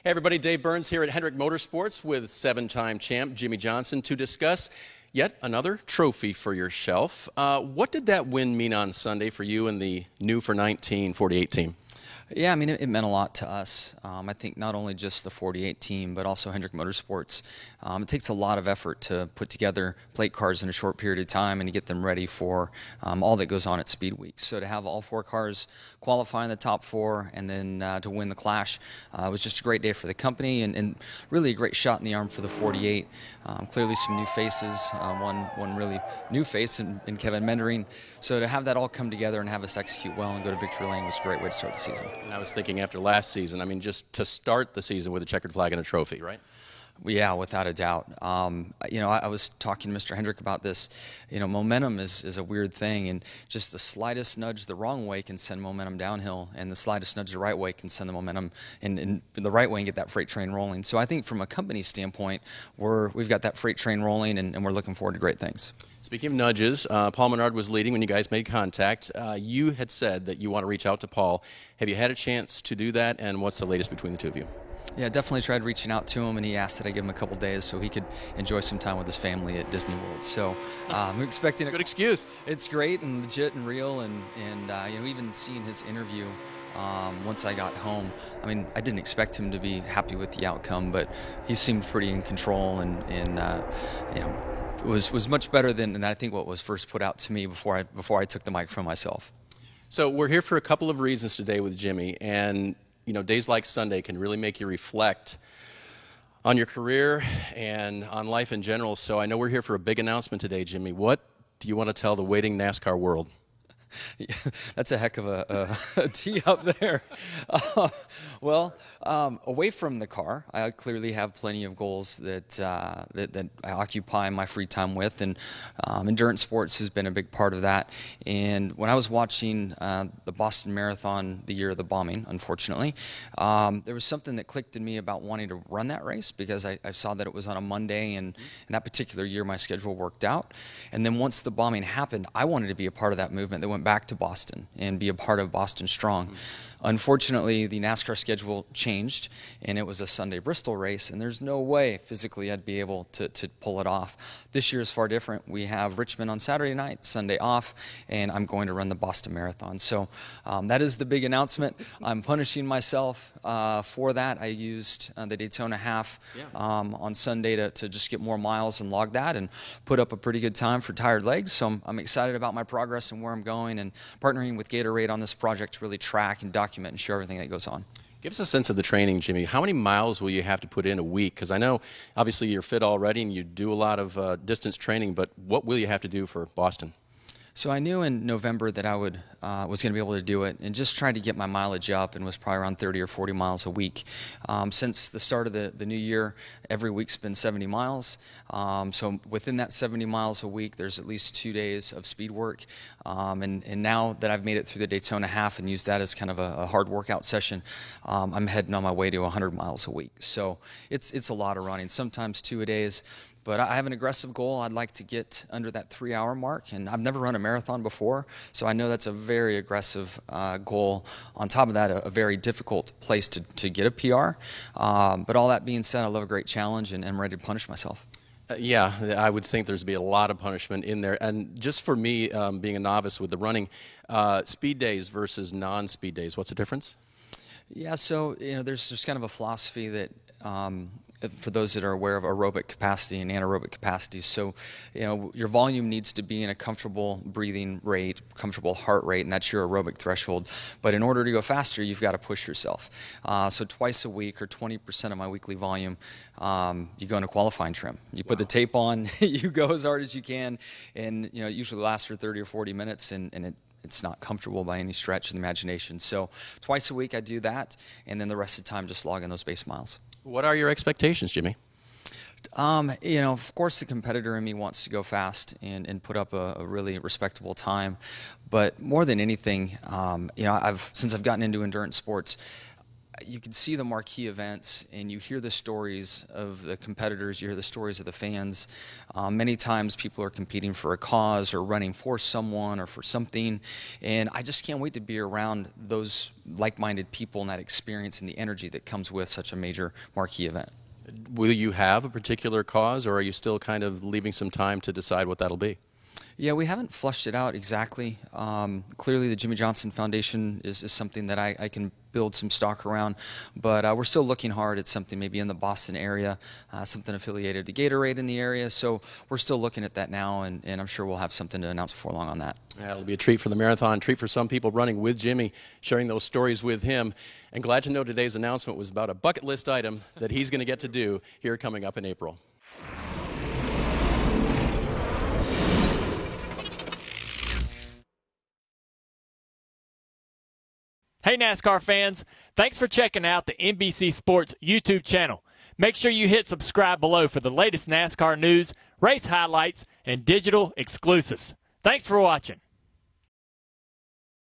Hey everybody, Dave Burns here at Hendrick Motorsports with seven-time champ Jimmie Johnson to discuss yet another trophy for your shelf. What did that win mean on Sunday for you and the new for 19 48 team? Yeah, I mean, it meant a lot to us. I think not only just the 48 team, but also Hendrick Motorsports. It takes a lot of effort to put together plate cars in a short period of time and to get them ready for all that goes on at Speed Week. So to have all four cars qualify in the top four and then to win the Clash was just a great day for the company and really a great shot in the arm for the 48. Clearly some new faces, one really new face in Kevin Mendering. So to have that all come together and have us execute well and go to victory lane was a great way to start the season. And I was thinking after last season, I mean, just to start the season with a checkered flag and a trophy, right? Yeah, without a doubt. I was talking to Mr. Hendrick about this. Momentum is a weird thing, and just the slightest nudge the wrong way can send momentum downhill, and the slightest nudge the right way can send the momentum in the right way and get that freight train rolling. So I think from a company standpoint, we've got that freight train rolling, and we're looking forward to great things. Speaking of nudges, Paul Menard was leading when you guys made contact. You had said that you want to reach out to Paul. Have you had a chance to do that, and what's the latest between the two of you? Yeah, definitely tried reaching out to him, and he asked that I give him a couple days so he could enjoy some time with his family at Disney World. So I'm expecting a good excuse. It's great and legit and real, and even seeing his interview once I got home, I mean, I didn't expect him to be happy with the outcome, but he seemed pretty in control, and it was much better than I think what was first put out to me before I took the microphone myself. So we're here for a couple of reasons today with Jimmie, and days like Sunday can really make you reflect on your career and on life in general. So I know we're here for a big announcement today, Jimmie. What do you want to tell the waiting NASCAR world? Yeah, that's a heck of a tee up there. Away from the car, I clearly have plenty of goals that I occupy my free time with, and endurance sports has been a big part of that. And when I was watching the Boston Marathon the year of the bombing, unfortunately, there was something that clicked in me about wanting to run that race because I saw that it was on a Monday, and in that particular year my schedule worked out. And then once the bombing happened, I wanted to be a part of that movement that went back to Boston and be a part of Boston Strong. Unfortunately, the NASCAR schedule changed, and it was a Sunday Bristol race, and there's no way physically I'd be able to pull it off. This year is far different. We have Richmond on Saturday night, Sunday off, and I'm going to run the Boston Marathon. So that is the big announcement. I'm punishing myself for that. I used the Daytona half on Sunday to just get more miles and log that and put up a pretty good time for tired legs. So I'm excited about my progress and where I'm going, and partnering with Gatorade on this project to really track and document and show everything that goes on. Give us a sense of the training, Jimmie. How many miles will you have to put in a week? Because I know, obviously, you're fit already and you do a lot of distance training, but what will you have to do for Boston? So I knew in November that I was going to be able to do it, and just tried to get my mileage up, and was probably around 30 or 40 miles a week. Since the start of the new year, every week's been 70 miles. So within that 70 miles a week, there's at least 2 days of speed work. And now that I've made it through the Daytona half and used that as kind of a hard workout session, I'm heading on my way to 100 miles a week. So it's a lot of running, sometimes 2 a days. But I have an aggressive goal. I'd like to get under that 3-hour mark, and I've never run a marathon before, so I know that's a very aggressive goal. On top of that, a very difficult place to get a PR. But all that being said, I love a great challenge, and I'm ready to punish myself. Yeah, I would think there's be a lot of punishment in there. And just for me, being a novice with the running, speed days versus non-speed days, what's the difference? Yeah, so there's kind of a philosophy that for those that are aware of aerobic capacity and anaerobic capacity. So, your volume needs to be in a comfortable breathing rate, comfortable heart rate, and that's your aerobic threshold. But in order to go faster, you've got to push yourself. So twice a week, or 20% of my weekly volume, you go into qualifying trim. You put the tape on, you go as hard as you can, and it usually lasts for 30 or 40 minutes, and it's not comfortable by any stretch of the imagination. So twice a week I do that, and then the rest of the time just log in those base miles. What are your expectations, Jimmie? Of course the competitor in me wants to go fast and put up a really respectable time. But more than anything, since I've gotten into endurance sports, you can see the marquee events and you hear the stories of the competitors, you hear the stories of the fans. Many times people are competing for a cause or running for someone or for something, and I just can't wait to be around those like-minded people and that experience and the energy that comes with such a major marquee event. Will you have a particular cause, or are you still kind of leaving some time to decide what that'll be? Yeah, we haven't flushed it out exactly. Clearly, the Jimmie Johnson Foundation is something that I can build some stock around, but we're still looking hard at something maybe in the Boston area, something affiliated to Gatorade in the area. So we're still looking at that now, and I'm sure we'll have something to announce before long on that. Yeah, it'll be a treat for the marathon, treat for some people running with Jimmie, sharing those stories with him. And glad to know today's announcement was about a bucket list item that he's going to get to do here coming up in April. Hey NASCAR fans, thanks for checking out the NBC Sports YouTube channel. Make sure you hit subscribe below for the latest NASCAR news, race highlights, and digital exclusives. Thanks for watching.